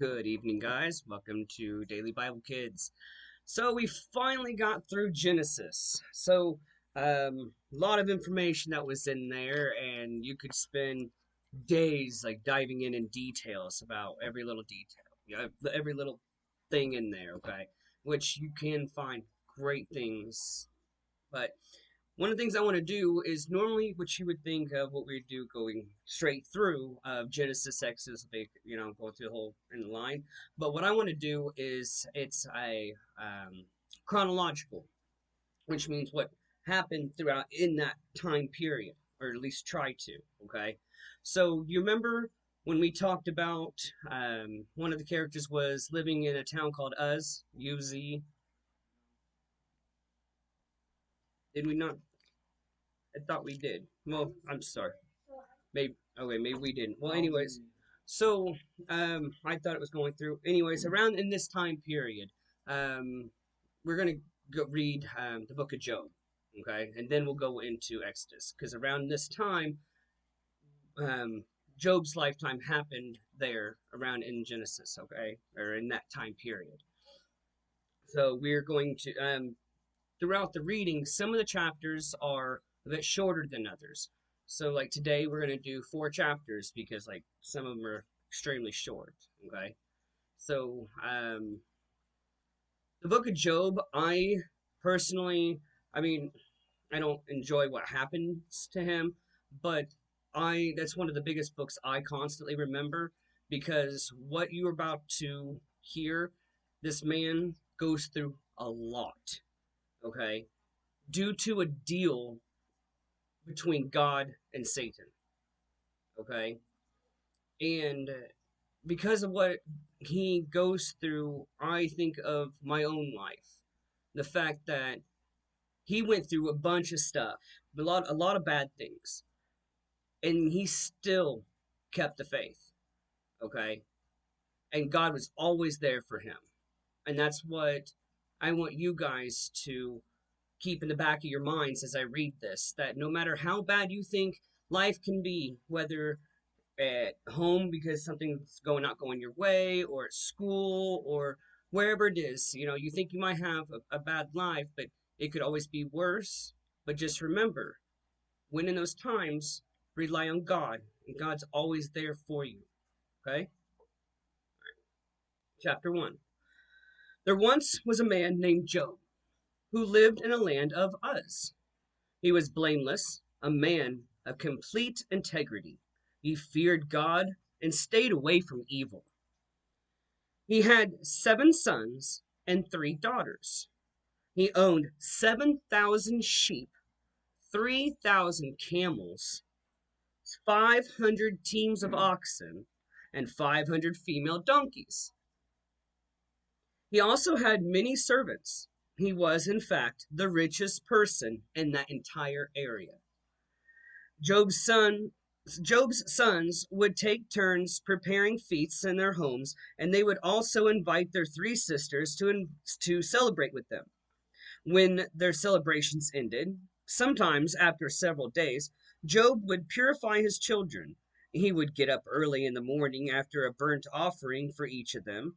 Good evening, guys. Welcome to Daily Bible Kids. So we finally got through Genesis. A lot of information that was in there, and you could spend days like diving in details about every little detail, every little thing in there. Okay, which you can find great things, but one of the things I want to do is normally what you would think of what we do going straight through of Genesis, Exodus, go through the whole in the line. But what I want to do is it's a chronological, which means what happened throughout in that time period, or at least try to. Okay, so you remember when we talked about one of the characters was living in a town called Uz. Did we not? I thought we did. Well, I'm sorry. Maybe okay, maybe we didn't. Well, anyways, so I thought it was going through. Anyways, around in this time period, um, we're gonna go read the book of Job, okay, and then we'll go into Exodus because around this time, um, Job's lifetime happened there around in Genesis, okay, or in that time period. So we're going to throughout the reading, some of the chapters are a bit shorter than others. So, like today, we're going to do 4 chapters because, like, some of them are extremely short. Okay. So, the book of Job, I personally, I mean, I don't enjoy what happens to him, but that's one of the biggest books I constantly remember because what you're about to hear, this man goes through a lot. Okay, due to a deal between God and Satan. Okay, and because of what he goes through, I think of my own life. The fact that he went through a bunch of stuff, a lot of bad things, and he still kept the faith. Okay, and God was always there for him, and that's what I want you guys to keep in the back of your minds as I read this, that no matter how bad you think life can be, whether at home because something's not going your way, or at school, or wherever it is, you think you might have a bad life, but it could always be worse. But just remember, when in those times, rely on God, and God's always there for you. Okay? Chapter 1. There once was a man named Job who lived in a land of Uz. He was blameless, a man of complete integrity. He feared God and stayed away from evil. He had 7 sons and 3 daughters. He owned 7,000 sheep, 3,000 camels, 500 teams of oxen, and 500 female donkeys. He also had many servants. He was, in fact, the richest person in that entire area. Job's son Job's sons would take turns preparing feasts in their homes, and they would also invite their 3 sisters to celebrate with them. When their celebrations ended, sometimes after several days, Job would purify his children. He would get up early in the morning after a burnt offering for each of them.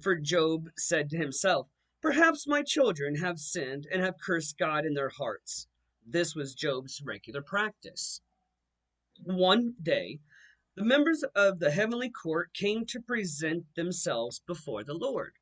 For Job said to himself, "Perhaps my children have sinned and have cursed God in their hearts." This was Job's regular practice. One day, the members of the heavenly court came to present themselves before the Lord.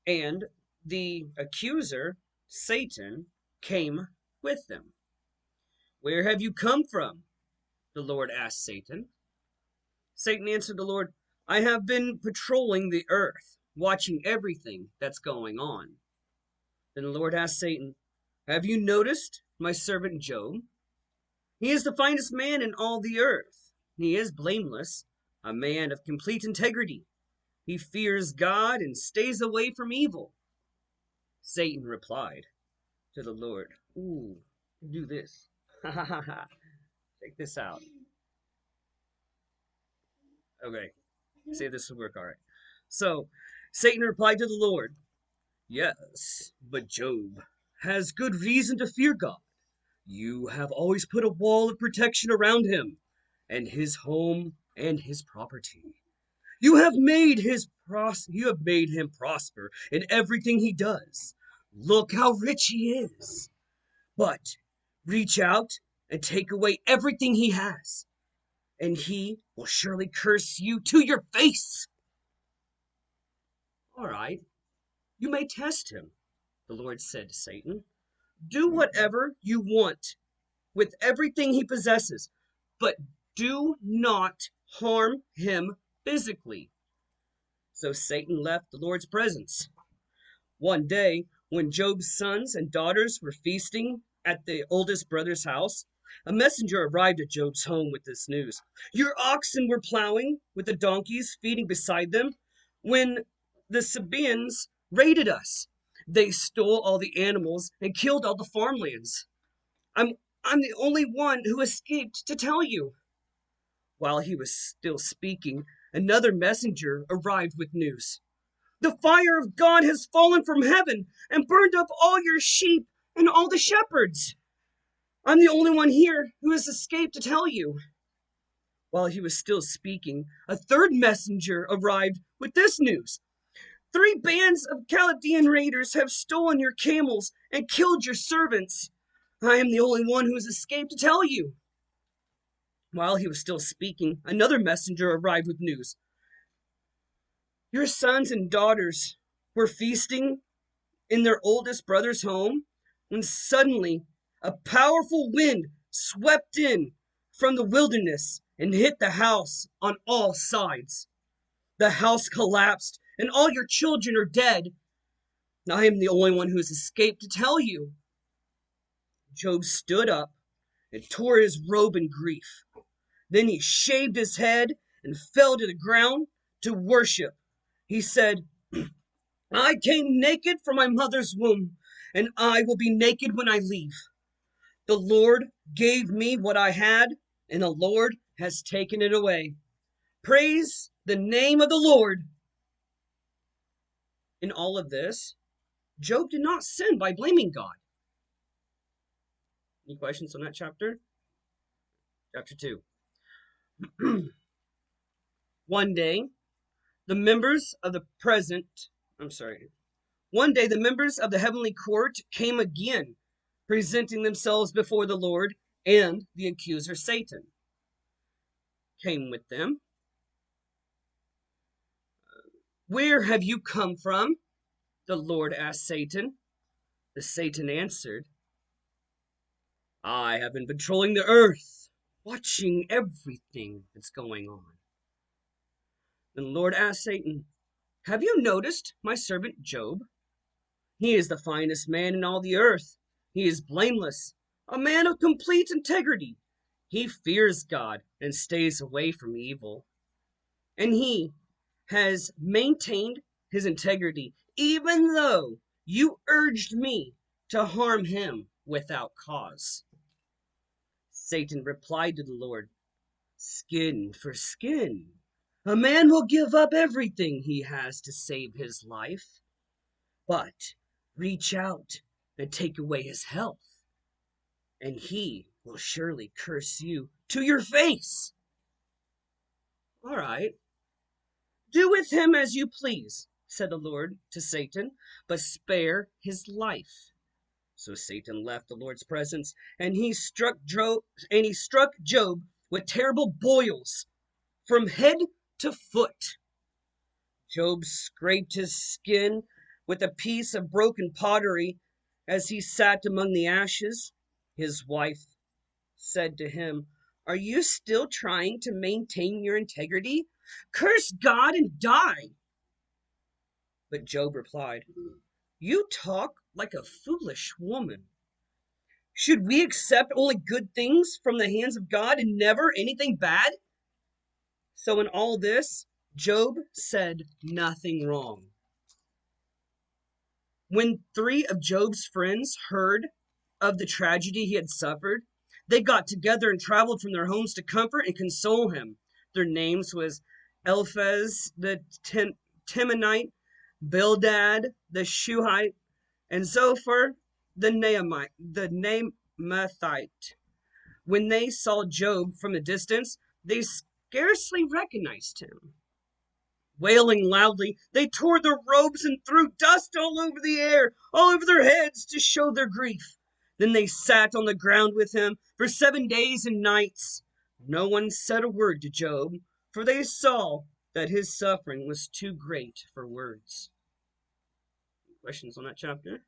And the accuser, Satan, came with them. "Where have you come from?" the Lord asked Satan. Satan answered the Lord, "I have been patrolling the earth, watching everything that's going on." Then the Lord asked Satan, "Have you noticed my servant Job? He is the finest man in all the earth. He is blameless, a man of complete integrity. He fears God and stays away from evil." Satan replied to the Lord, "Ooh, do this. Ha ha ha ha. Check this out." Okay, see if this will work all right. So, Satan replied to the Lord, "Yes, but Job has good reason to fear God. You have always put a wall of protection around him and his home and his property. You have made him prosper in everything he does. Look how rich he is. But reach out and take away everything he has, and he will surely curse you to your face. All right, you may test him, the Lord said to Satan. Do whatever you want with everything he possesses, but do not harm him physically. So Satan left the Lord's presence. One day, when Job's sons and daughters were feasting at the oldest brother's house, a messenger arrived at Job's home with this news. Your oxen were plowing, with the donkeys feeding beside them, when the Sabaeans raided us. They stole all the animals and killed all the farmlands. I'm the only one who escaped to tell you. While he was still speaking, another messenger arrived with news. The fire of God has fallen from heaven and burned up all your sheep and all the shepherds. I'm the only one here who has escaped to tell you. While he was still speaking, a third messenger arrived with this news. 3 bands of Chaldean raiders have stolen your camels and killed your servants. I am the only one who has escaped to tell you. While he was still speaking, another messenger arrived with news. Your sons and daughters were feasting in their oldest brother's home when suddenly a powerful wind swept in from the wilderness and hit the house on all sides. The house collapsed and all your children are dead. I am the only one who has escaped to tell you. Job stood up and tore his robe in grief. Then he shaved his head and fell to the ground to worship. He said, I came naked from my mother's womb, and I will be naked when I leave. The Lord gave me what I had, and the Lord has taken it away. Praise the name of the Lord. In all of this, Job did not sin by blaming God. Any questions on that chapter? Chapter 2. One day, the members of the heavenly court came again, presenting themselves before the Lord, and the accuser Satan came with them. Where have you come from? The Lord asked Satan. The Satan answered, I have been patrolling the earth, watching everything that's going on. Then the Lord asked Satan, have you noticed my servant Job? He is the finest man in all the earth. He is blameless, a man of complete integrity. He fears God and stays away from evil. And he has maintained his integrity, even though you urged me to harm him without cause. Satan replied to the Lord, skin for skin. A man will give up everything he has to save his life. But reach out and take away his health, and he will surely curse you to your face. All right. Do with him as you please, said the Lord to Satan, but spare his life. So Satan left the Lord's presence, and he struck Job with terrible boils from head to foot. Job scraped his skin with a piece of broken pottery as he sat among the ashes. His wife said to him, are you still trying to maintain your integrity? Curse God and die. But Job replied, you talk like a foolish woman. Should we accept only good things from the hands of God and never anything bad? So in all this, Job said nothing wrong. When 3 of Job's friends heard of the tragedy he had suffered, they got together and traveled from their homes to comfort and console him. Their names was Eliphaz the Temanite, Bildad the Shuhite, and Zophar the Naamathite. When they saw Job from a distance, they scarcely recognized him. Wailing loudly, they tore their robes and threw dust all over the air, all over their heads to show their grief. Then they sat on the ground with him for 7 days and nights. No one said a word to Job, for they saw that his suffering was too great for words. Questions on that chapter?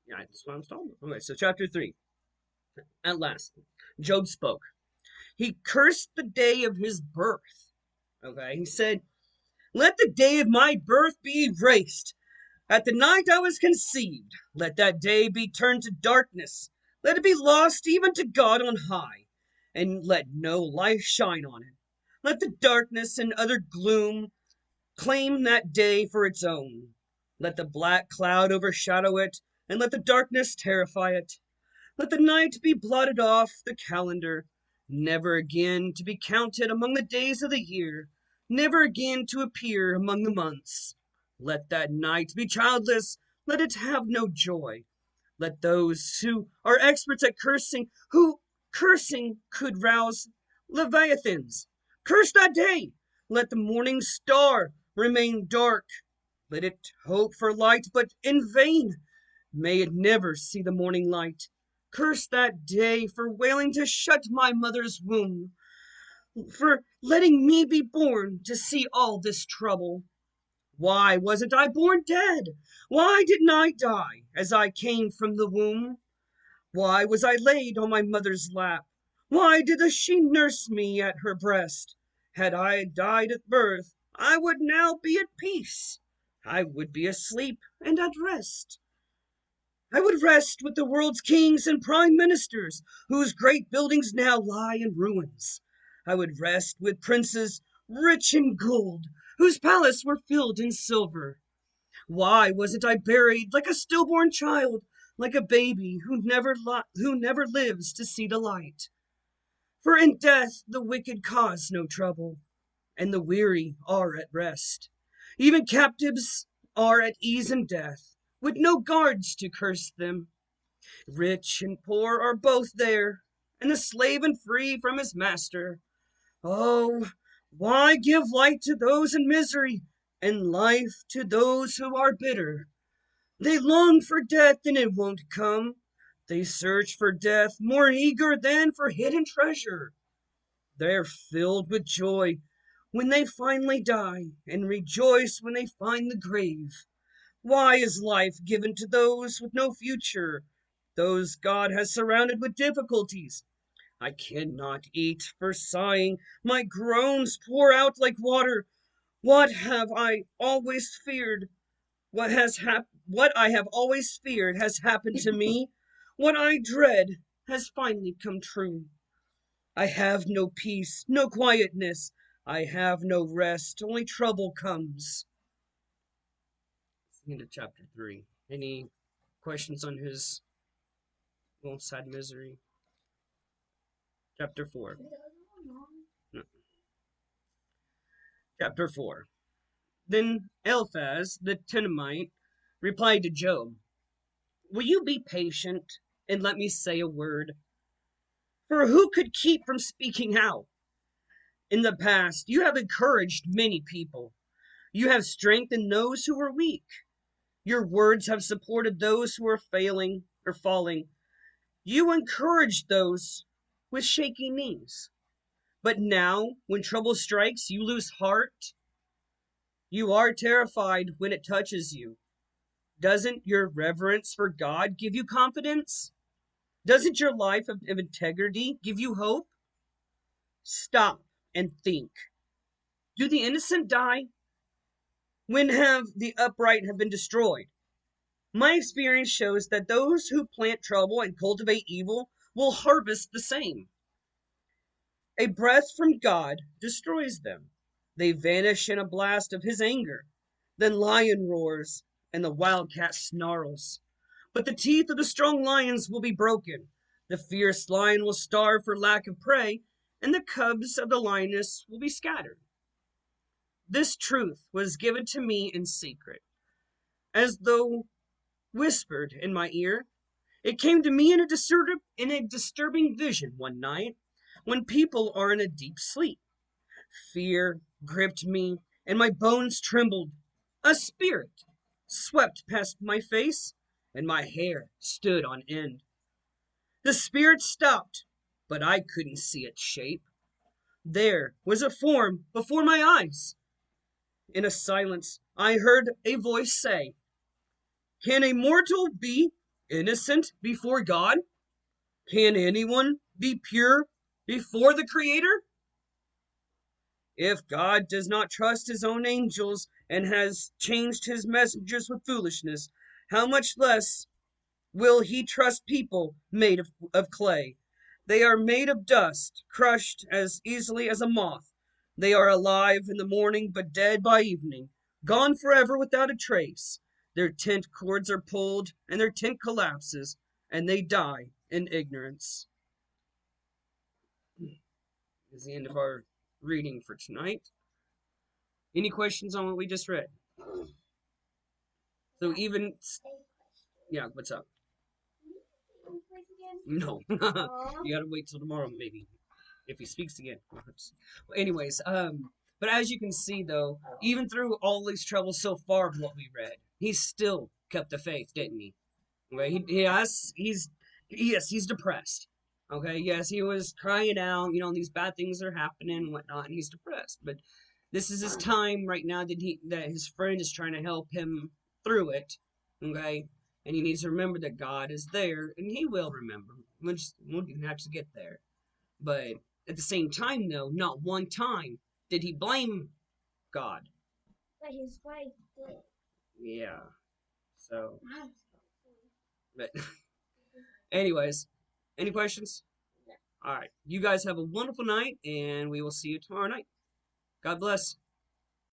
Yeah, that's what I'm talking about. Okay, so chapter 3. At last, Job spoke. He cursed the day of his birth. Okay, he said, "Let the day of my birth be erased. At the night I was conceived, let that day be turned to darkness. Let it be lost even to God on high, and let no light shine on it. Let the darkness and utter gloom claim that day for its own. Let the black cloud overshadow it, and let the darkness terrify it. Let the night be blotted off the calendar, never again to be counted among the days of the year, never again to appear among the months. Let that night be childless, let it have no joy. Let those who are experts at cursing, who cursing could rouse Leviathans, curse that day. Let the morning star remain dark. Let it hope for light, but in vain. May it never see the morning light. Curse that day for wailing to shut my mother's womb, for letting me be born to see all this trouble. Why wasn't I born dead? Why didn't I die as I came from the womb? Why was I laid on my mother's lap? Why did she nurse me at her breast? Had I died at birth, I would now be at peace. I would be asleep and at rest. I would rest with the world's kings and prime ministers, whose great buildings now lie in ruins. I would rest with princes rich in gold, whose palaces were filled in silver. Why wasn't I buried like a stillborn child, like a baby who never lives to see the light? For in death the wicked cause no trouble, and the weary are at rest. Even captives are at ease in death, with no guards to curse them. Rich and poor are both there, and the slave and free from his master. Oh, why give light to those in misery, and life to those who are bitter? They long for death, and it won't come. They search for death more eager than for hidden treasure. They're filled with joy when they finally die, and rejoice when they find the grave. Why is life given to those with no future, those God has surrounded with difficulties? I cannot eat for sighing. My groans pour out like water. What have I always feared? What I have always feared has happened to me. What I dread has finally come true. I have no peace, no quietness. I have no rest. Only trouble comes. Into chapter 3. Any questions on his sad misery? Chapter 4. No. Chapter 4. Then Eliphaz the Temanite replied to Job, "Will you be patient and let me say a word? For who could keep from speaking out? In the past, you have encouraged many people. You have strengthened those who were weak. Your words have supported those who are failing or falling. You encouraged those with shaky knees. But now, when trouble strikes, you lose heart. You are terrified when it touches you. Doesn't your reverence for God give you confidence? Doesn't your life of integrity give you hope? Stop and think. Do the innocent die? When have the upright have been destroyed? My experience shows that those who plant trouble and cultivate evil will harvest the same. A breath from God destroys them. They vanish in a blast of his anger. Then lion roars and the wildcat snarls. But the teeth of the strong lions will be broken. The fierce lion will starve for lack of prey, and the cubs of the lioness will be scattered. This truth was given to me in secret, as though whispered in my ear. It came to me in a disturbing vision one night when people are in a deep sleep. Fear gripped me, and my bones trembled. A spirit swept past my face, and my hair stood on end. The spirit stopped, but I couldn't see its shape. There was a form before my eyes. In a silence, I heard a voice say, "Can a mortal be innocent before God? Can anyone be pure before the Creator? If God does not trust his own angels and has changed his messengers with foolishness, how much less will he trust people made of clay? They are made of dust, crushed as easily as a moth. They are alive in the morning, but dead by evening, gone forever without a trace. Their tent cords are pulled, and their tent collapses, and they die in ignorance." Is the end of our reading for tonight. Any questions on what we just read? So even, yeah, what's up? No, you gotta wait till tomorrow, maybe, if he speaks again. Well, anyways, but as you can see, though, even through all these troubles so far of what we read, he still kept the faith, didn't he? Okay, he's depressed. Okay, yes, he was crying out, these bad things are happening and whatnot, and he's depressed. But this is his time right now that his friend is trying to help him through it. Okay, and he needs to remember that God is there, and he will remember. We'll have to get there. But at the same time, though, not one time did he blame God. But his wife did. Yeah. So, but anyways, any questions? All right. You guys have a wonderful night, and we will see you tomorrow night. God bless.